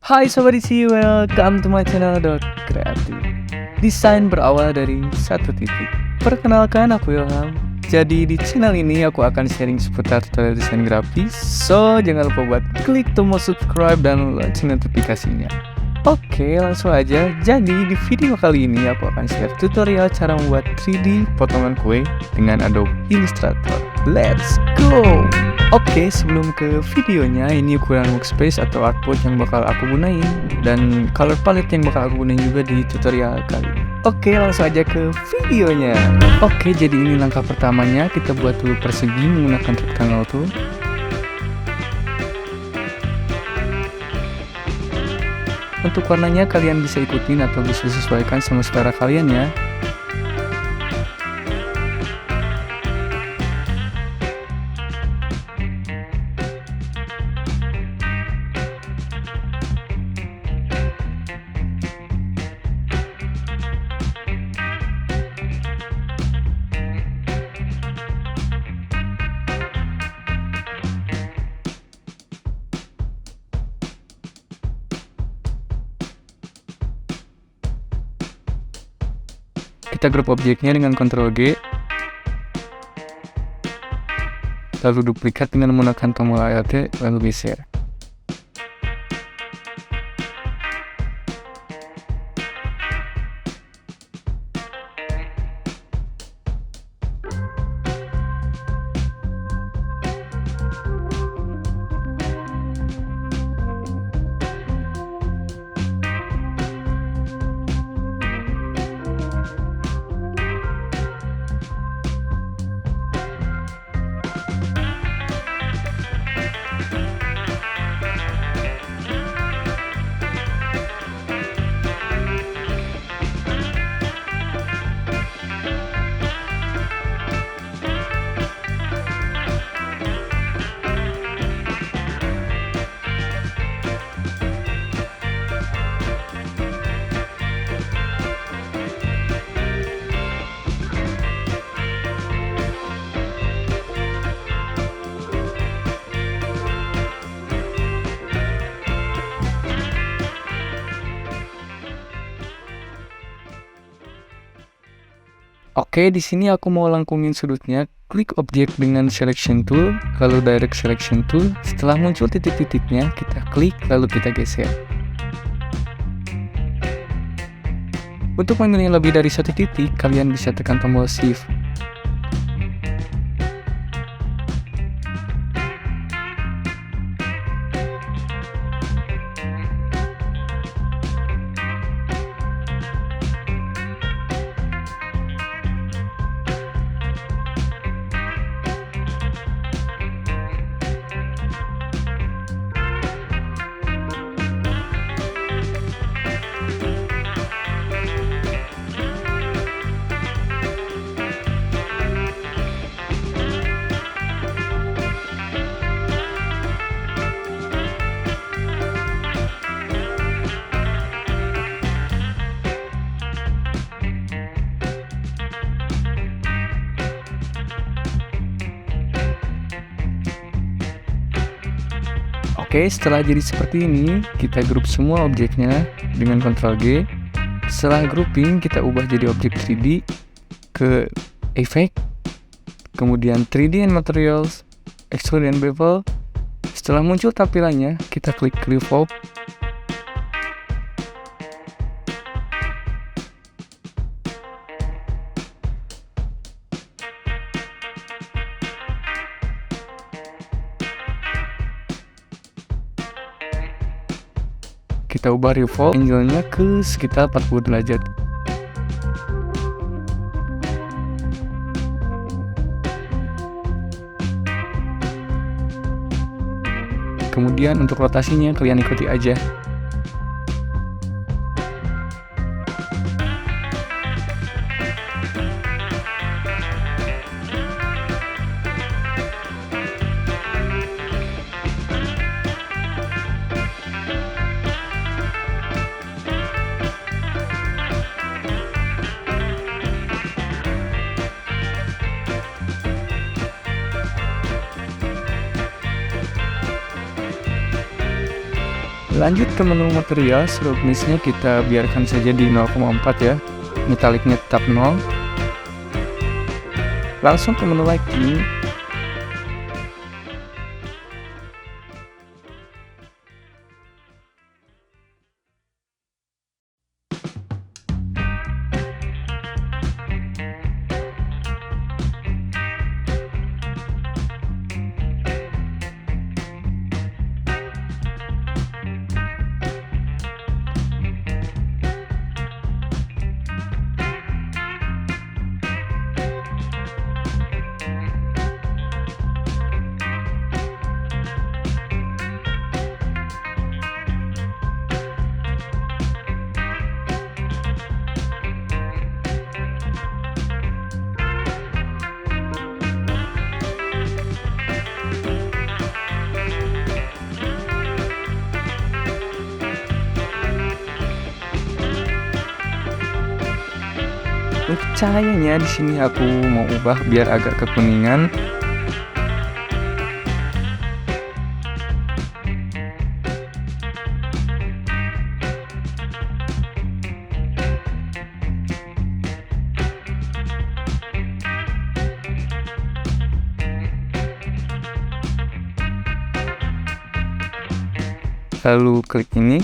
Hai Sobat Isi, welcome to my channel Kreatif. Desain berawal dari satu titik. Perkenalkan, aku Ilham. Jadi di channel ini aku akan sharing seputar tutorial desain grafis. So jangan lupa buat klik tombol subscribe dan lonceng notifikasinya. Oke, langsung aja. Jadi di video kali ini aku akan share tutorial cara membuat 3D potongan kue dengan Adobe Illustrator. Let's go! Oke, sebelum ke videonya, ini ukuran workspace atau artboard yang bakal aku gunain dan color palette yang bakal aku gunain juga di tutorial kali ini. Oke, langsung aja ke videonya. Oke, jadi ini langkah pertamanya, kita buat dulu persegi menggunakan rectangle tool. Untuk warnanya kalian bisa ikutin atau bisa sesuaikan sama selera kalian ya. Kita group objeknya dengan Ctrl G, lalu duplikat dengan menggunakan tombol Alt, lalu geser. Oke, di sini aku mau lengkungin sudutnya. Klik objek dengan selection tool, lalu direct selection tool. Setelah muncul titik-titiknya, kita klik lalu kita geser. Untuk memilih lebih dari satu titik, kalian bisa tekan tombol shift. Oke, setelah jadi seperti ini, kita grup semua objeknya dengan Ctrl G. Setelah grouping, kita ubah jadi objek 3D ke Effect, kemudian 3D and Materials, Extrude and Bevel. Setelah muncul tampilannya, kita klik Revolve. Kita ubah revolve angle-nya ke sekitar 40 derajat. Kemudian untuk rotasinya kalian ikuti aja. Lanjut ke menu material, smoothness-nya kita biarkan saja di 0,4 ya. Metallic-nya tetap 0. Langsung ke menu lighting. Untuk cahayanya di sini aku mau ubah biar agak kekuningan. Lalu klik ini.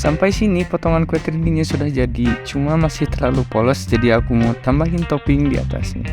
Sampai sini potongan kue 3D-nya sudah jadi, cuma masih terlalu polos jadi aku mau tambahin topping di atasnya.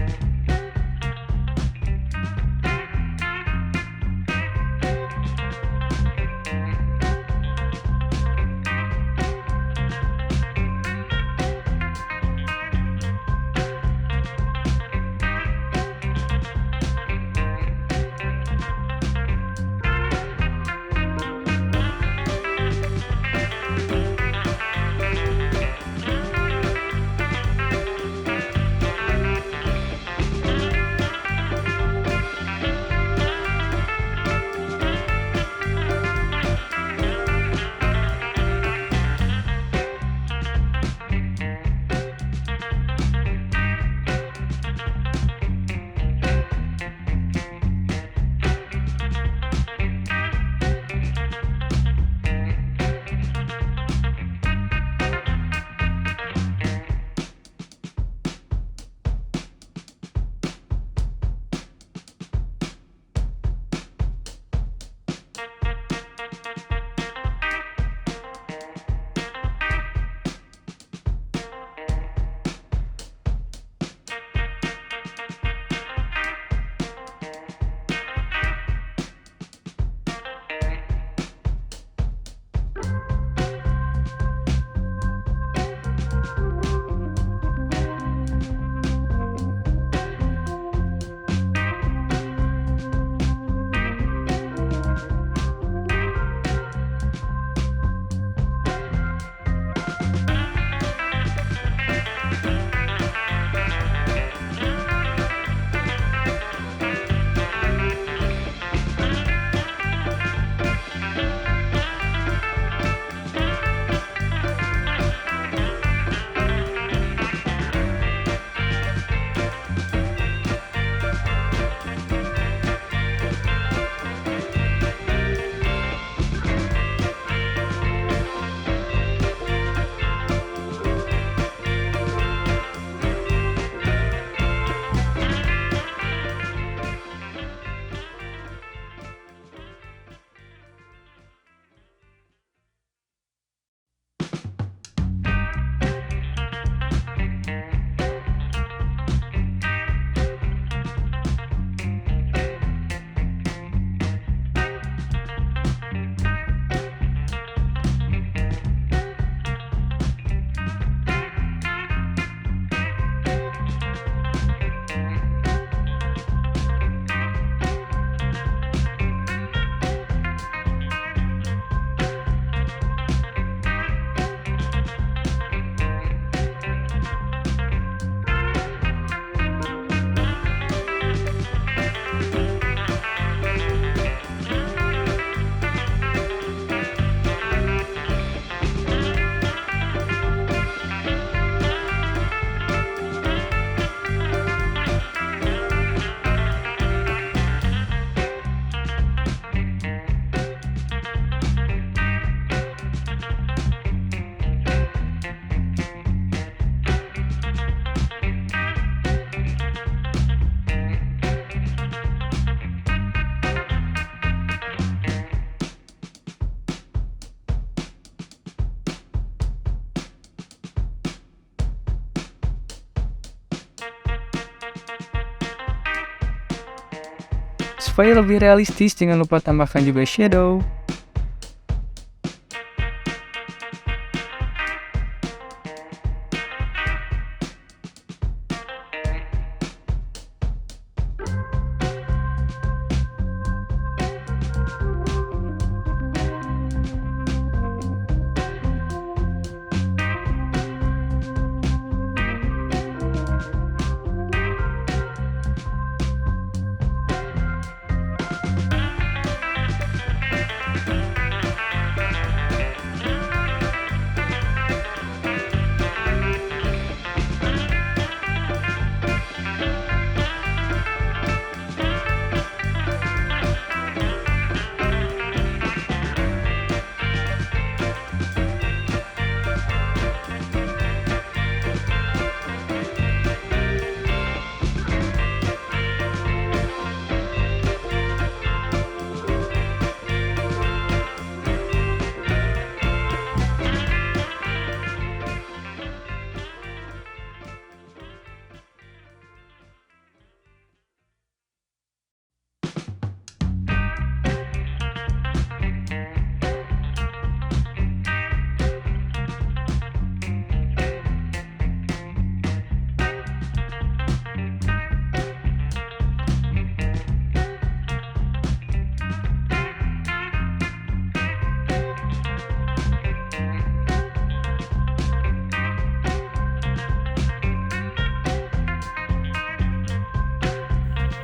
Supaya lebih realistis, jangan lupa tambahkan juga shadow.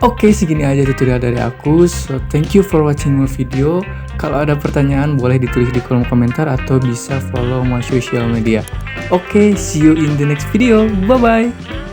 Oke, segini aja tutorial dari aku. So, thank you for watching my video. Kalau ada pertanyaan, boleh ditulis di kolom komentar atau bisa follow my social media. Oke, see you in the next video. Bye-bye.